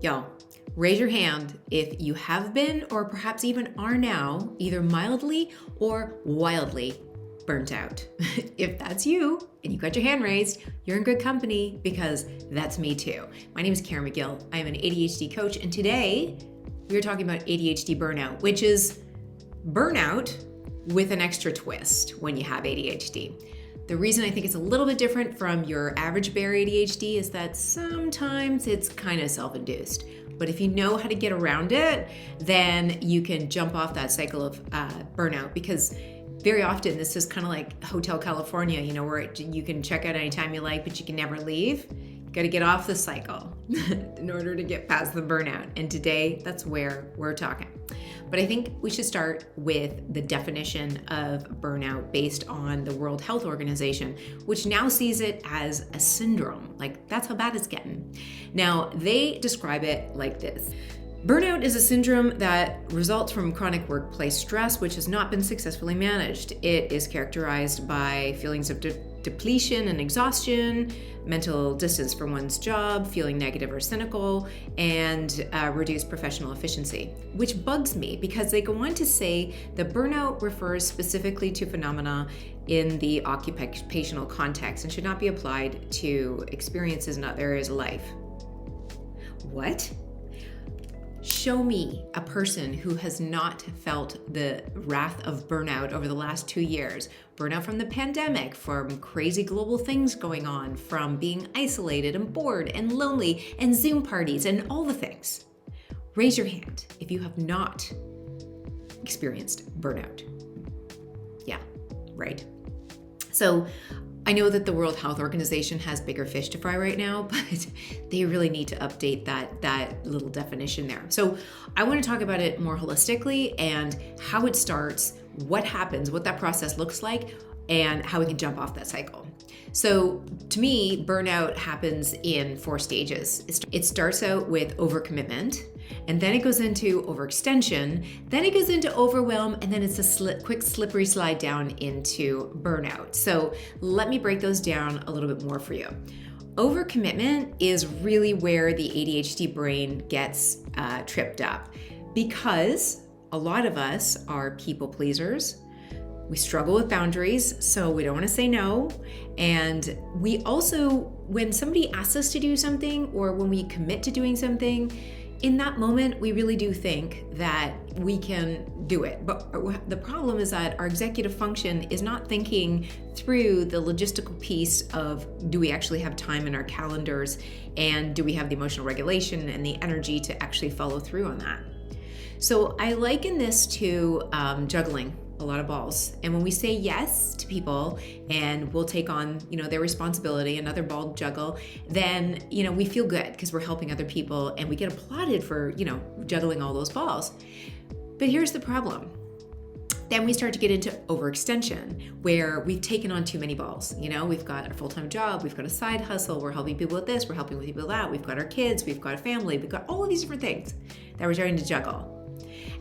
Y'all, raise your hand if you have been or perhaps even are now either mildly or wildly burnt out. If that's you and you got your hand raised, you're in good company because that's me too. My name is Karen McGill. I am an ADHD coach, and today we are talking about ADHD burnout, which is burnout with an extra twist when you have ADHD. The reason I think it's a little bit different from your average bear ADHD is that sometimes it's kind of self-induced. But if you know how to get around it, then you can jump off that cycle of burnout, because very often this is kind of like Hotel California, where you can check out anytime you like, but you can never leave. You got to get off the cycle in order to get past the burnout. And today, that's where we're talking. But I think we should start with the definition of burnout based on the World Health Organization, which now sees it as a syndrome. Like, that's how bad it's getting. Now, they describe it like this. Burnout is a syndrome that results from chronic workplace stress, which has not been successfully managed. It is characterized by feelings of depletion and exhaustion, mental distance from one's job, feeling negative or cynical, and reduced professional efficiency, which bugs me because they go on to say that burnout refers specifically to phenomena in the occupational context and should not be applied to experiences in other areas of life. What? Show me a person who has not felt the wrath of burnout over the last 2 years. Burnout from the pandemic, from crazy global things going on, from being isolated and bored and lonely and Zoom parties and all the things. Raise your hand if you have not experienced burnout. Yeah, right. So I know that the World Health Organization has bigger fish to fry right now, but they really need to update that little definition there. So I want to talk about it more holistically and how it starts, what happens, what that process looks like, and how we can jump off that cycle. So to me, burnout happens in 4 stages. It starts out with overcommitment, and then it goes into overextension, then it goes into overwhelm, and then it's a quick slippery slide down into burnout. So let me break those down a little bit more for you. Overcommitment is really where the ADHD brain gets tripped up, because a lot of us are people pleasers. We struggle with boundaries, so we don't want to say no. And we also, when somebody asks us to do something or when we commit to doing something, in that moment, we really do think that we can do it. But the problem is that our executive function is not thinking through the logistical piece of, do we actually have time in our calendars? And do we have the emotional regulation and the energy to actually follow through on that? So I liken this to juggling a lot of balls. And when we say yes to people and we'll take on, their responsibility, another ball juggle, then, we feel good because we're helping other people and we get applauded for, juggling all those balls. But here's the problem. Then we start to get into overextension, where we've taken on too many balls. We've got a full-time job, we've got a side hustle, we're helping people with this, we're helping with people with that, we've got our kids, we've got a family, we've got all of these different things that we're trying to juggle.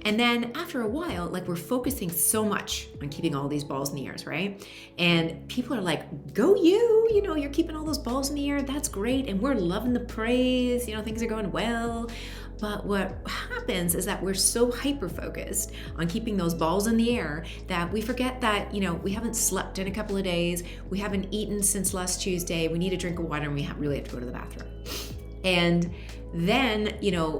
And then after a while, we're focusing so much on keeping all these balls in the air, right? And people are like, go you, you're keeping all those balls in the air. That's great. And we're loving the praise, things are going well. But what happens is that we're so hyper-focused on keeping those balls in the air that we forget that, we haven't slept in a couple of days. We haven't eaten since last Tuesday. We need a drink of water and we really have to go to the bathroom. And then,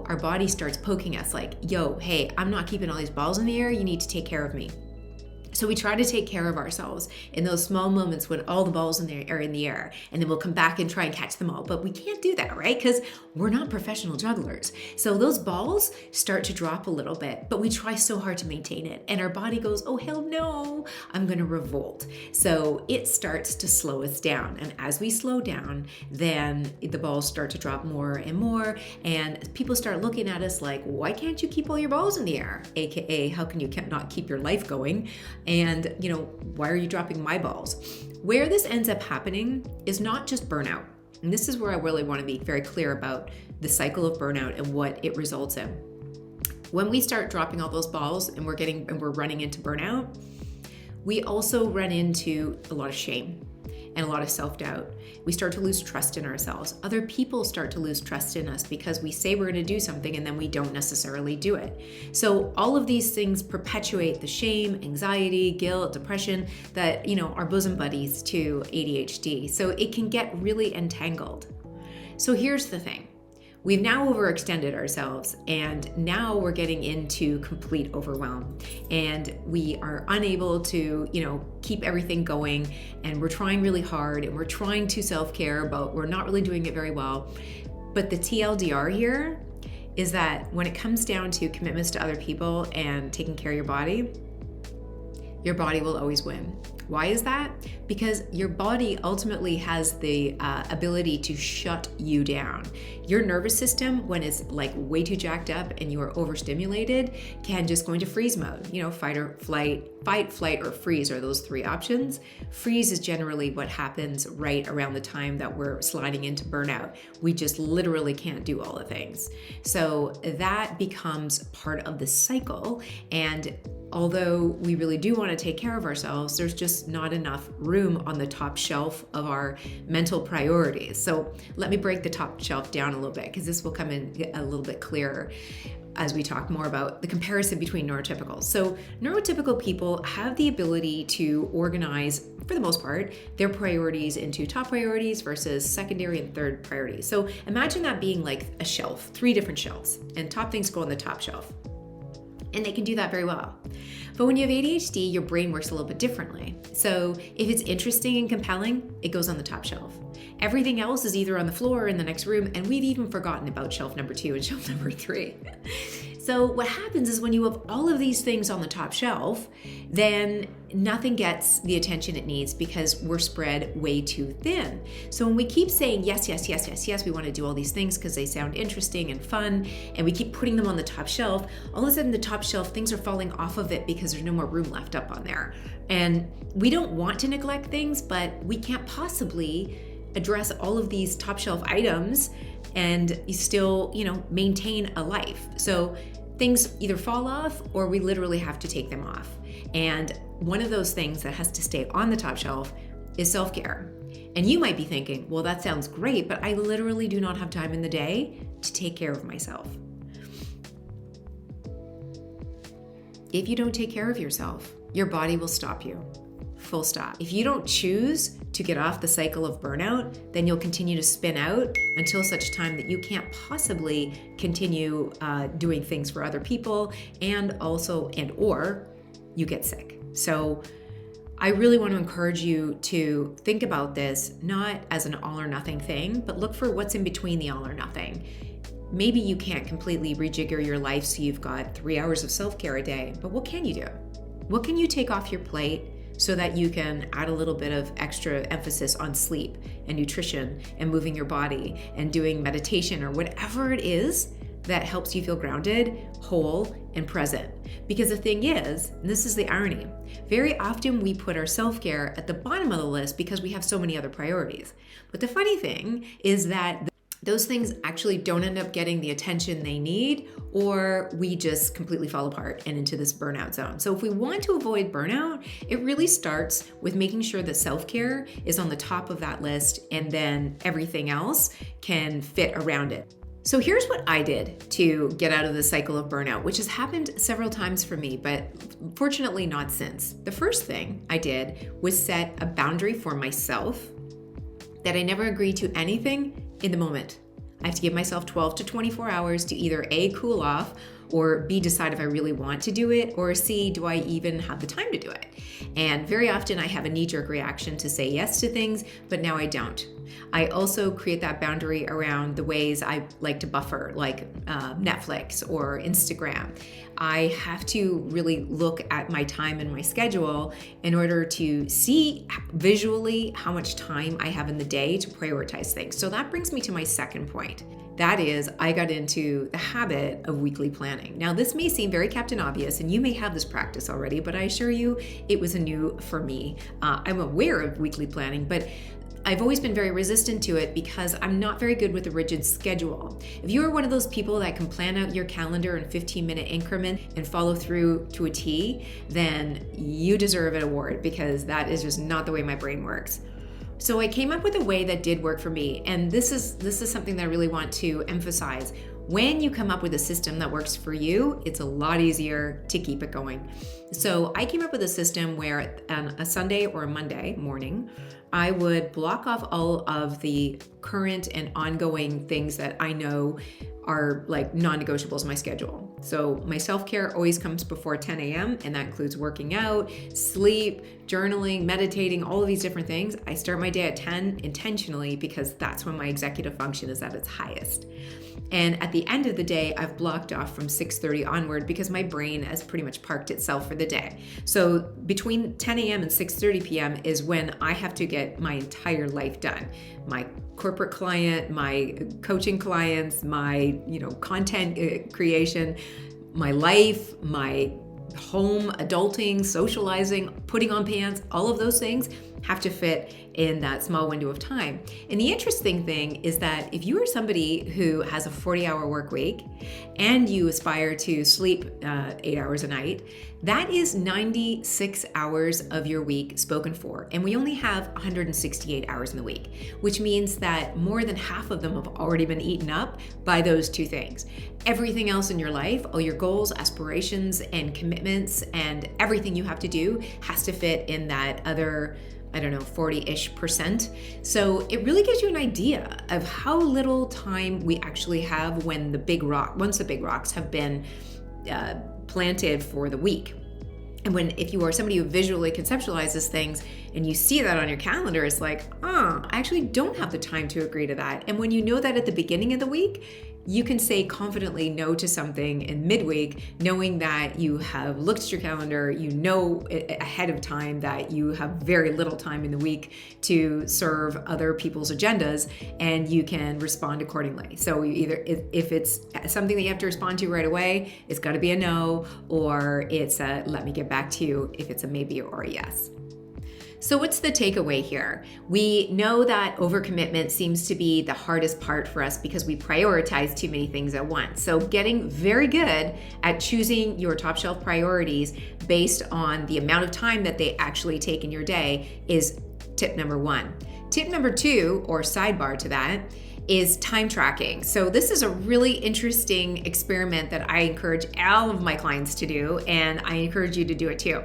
our body starts poking us like, yo, hey, I'm not keeping all these balls in the air. You need to take care of me. So we try to take care of ourselves in those small moments when all the balls are in the air, and then we'll come back and try and catch them all. But we can't do that, right? Because we're not professional jugglers. So those balls start to drop a little bit, but we try so hard to maintain it. And our body goes, oh, hell no, I'm going to revolt. So it starts to slow us down. And as we slow down, then the balls start to drop more and more. And people start looking at us like, why can't you keep all your balls in the air? AKA, how can you not keep your life going? And, why are you dropping my balls? Where this ends up happening is not just burnout. And this is where I really want to be very clear about the cycle of burnout and what it results in. When we start dropping all those balls and we're running into burnout, we also run into a lot of shame. and a lot of self-doubt. We start to lose trust in ourselves. Other people start to lose trust in us because we say we're going to do something and then we don't necessarily do it. So all of these things perpetuate the shame, anxiety, guilt, depression that, are bosom buddies to ADHD. So it can get really entangled. So here's the thing. We've now overextended ourselves, and now we're getting into complete overwhelm, and we are unable to, keep everything going, and we're trying really hard, and we're trying to self-care, but we're not really doing it very well. But the TLDR here is that when it comes down to commitments to other people and taking care of your body will always win. Why is that? Because your body ultimately has the ability to shut you down. Your nervous system, when it's like way too jacked up and you are overstimulated, can just go into freeze mode. Fight, flight, or freeze are those three options. Freeze is generally what happens right around the time that we're sliding into burnout. We just literally can't do all the things. So that becomes part of the cycle, and although we really do want to take care of ourselves, there's just not enough room on the top shelf of our mental priorities. So let me break the top shelf down a little bit, because this will come in a little bit clearer as we talk more about the comparison between neurotypicals. So neurotypical people have the ability to organize, for the most part, their priorities into top priorities versus secondary and third priorities. So imagine that being like a shelf, 3 different shelves, and top things go on the top shelf. And they can do that very well. But when you have ADHD, your brain works a little bit differently. So if it's interesting and compelling, it goes on the top shelf. Everything else is either on the floor or in the next room, and we've even forgotten about shelf number 2 and shelf number 3. So what happens is when you have all of these things on the top shelf, then nothing gets the attention it needs because we're spread way too thin. So when we keep saying yes, yes, yes, yes, yes, we want to do all these things because they sound interesting and fun, and we keep putting them on the top shelf, all of a sudden the top shelf, things are falling off of it because there's no more room left up on there. And we don't want to neglect things, but we can't possibly address all of these top shelf items and you still, maintain a life. So things either fall off or we literally have to take them off. And one of those things that has to stay on the top shelf is self-care. And you might be thinking, well, that sounds great, but I literally do not have time in the day to take care of myself. If you don't take care of yourself, your body will stop you. Full stop. If you don't choose to get off the cycle of burnout, then you'll continue to spin out until such time that you can't possibly continue doing things for other people or you get sick. So I really want to encourage you to think about this not as an all or nothing thing, but look for what's in between the all or nothing. Maybe you can't completely rejigger your life so you've got 3 hours of self-care a day, but what can you do? What can you take off your plate so that you can add a little bit of extra emphasis on sleep and nutrition and moving your body and doing meditation or whatever it is that helps you feel grounded, whole, and present? Because the thing is, and this is the irony, very often we put our self-care at the bottom of the list because we have so many other priorities. But the funny thing is that those things actually don't end up getting the attention they need, or we just completely fall apart and into this burnout zone. So if we want to avoid burnout, it really starts with making sure that self-care is on the top of that list, and then everything else can fit around it. So here's what I did to get out of the cycle of burnout, which has happened several times for me, but fortunately not since. The first thing I did was set a boundary for myself that I never agree to anything in the moment. I have to give myself 12 to 24 hours to either A, cool off, or B, decide if I really want to do it, or C, do I even have the time to do it? And very often I have a knee-jerk reaction to say yes to things, but now I don't. I also create that boundary around the ways I like to buffer, like Netflix or Instagram. I have to really look at my time and my schedule in order to see visually how much time I have in the day to prioritize things. So that brings me to my second point. That is, I got into the habit of weekly planning. Now, this may seem very Captain Obvious, and you may have this practice already, but I assure you it was new for me. I'm aware of weekly planning, but I've always been very resistant to it because I'm not very good with a rigid schedule. If you are one of those people that can plan out your calendar in 15-minute increments and follow through to a T, then you deserve an award, because that is just not the way my brain works. So I came up with a way that did work for me. And this is something that I really want to emphasize. When you come up with a system that works for you, it's a lot easier to keep it going. So I came up with a system where on a Sunday or a Monday morning, I would block off all of the current and ongoing things that I know are like non-negotiables in my schedule. So my self-care always comes before 10 a.m. and that includes working out, sleep, journaling, meditating, all of these different things. I start my day at 10 intentionally because that's when my executive function is at its highest. And at the end of the day, I've blocked off from 6:30 onward because my brain has pretty much parked itself for the day. So between 10 a.m. and 6:30 p.m. is when I have to get my entire life done. My corporate client, my coaching clients, my content creation, my life, my home, adulting, socializing, putting on pants, all of those things have to fit in that small window of time. And the interesting thing is that if you are somebody who has a 40-hour work week and you aspire to sleep 8 hours a night, that is 96 hours of your week spoken for. And we only have 168 hours in the week, which means that more than half of them have already been eaten up by those two things. Everything else in your life, all your goals, aspirations, and commitments, and everything you have to do has to fit in that other 40-ish%. So it really gives you an idea of how little time we actually have once the big rocks have been planted for the week. And if you are somebody who visually conceptualizes things and you see that on your calendar, it's like, I actually don't have the time to agree to that. And when you know that at the beginning of the week, you can say confidently no to something in midweek, knowing that you have looked at your calendar, you know ahead of time that you have very little time in the week to serve other people's agendas, and you can respond accordingly. So if it's something that you have to respond to right away, it's got to be a no, or it's a let me get back to you if it's a maybe or a yes. So what's the takeaway here? We know that overcommitment seems to be the hardest part for us because we prioritize too many things at once. So getting very good at choosing your top shelf priorities based on the amount of time that they actually take in your day is tip number one. Tip number two, or sidebar to that, is time tracking. So this is a really interesting experiment that I encourage all of my clients to do, and I encourage you to do it too.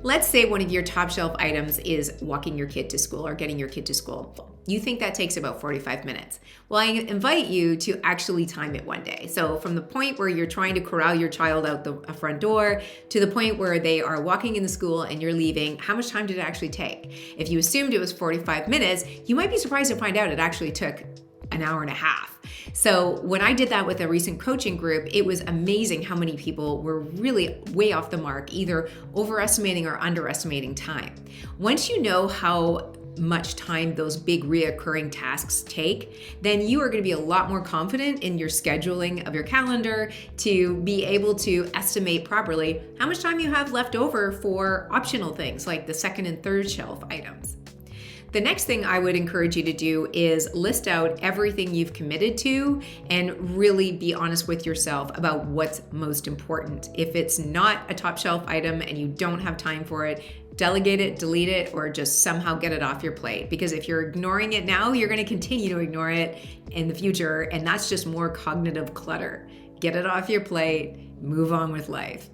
Let's say one of your top shelf items is walking your kid to school or getting your kid to school. You think that takes about 45 minutes. Well, I invite you to actually time it one day. So from the point where you're trying to corral your child out the front door to the point where they are walking in the school and you're leaving, how much time did it actually take? If you assumed it was 45 minutes, you might be surprised to find out it actually took an hour and a half. So when I did that with a recent coaching group, it was amazing how many people were really way off the mark, either overestimating or underestimating time. Once you know how much time those big reoccurring tasks take, then you are going to be a lot more confident in your scheduling of your calendar to be able to estimate properly how much time you have left over for optional things like the second and third shelf items. The next thing I would encourage you to do is list out everything you've committed to and really be honest with yourself about what's most important. If it's not a top shelf item and you don't have time for it, delegate it, delete it, or just somehow get it off your plate. Because if you're ignoring it now, you're going to continue to ignore it in the future, and that's just more cognitive clutter. Get it off your plate, move on with life.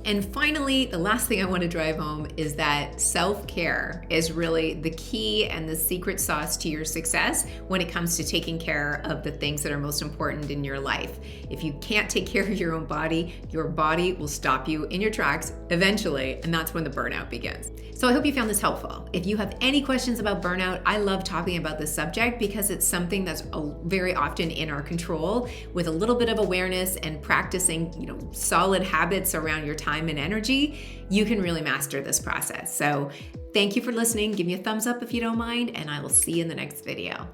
And finally, the last thing I want to drive home is that self-care is really the key and the secret sauce to your success when it comes to taking care of the things that are most important in your life. If you can't take care of your own body, your body will stop you in your tracks eventually, and that's when the burnout begins. So I hope you found this helpful. If you have any questions about burnout, I love talking about this subject because it's something that's very often in our control. With a little bit of awareness and practicing, solid habits around your time and energy, you can really master this process. So thank you for listening. Give me a thumbs up if you don't mind, and I will see you in the next video.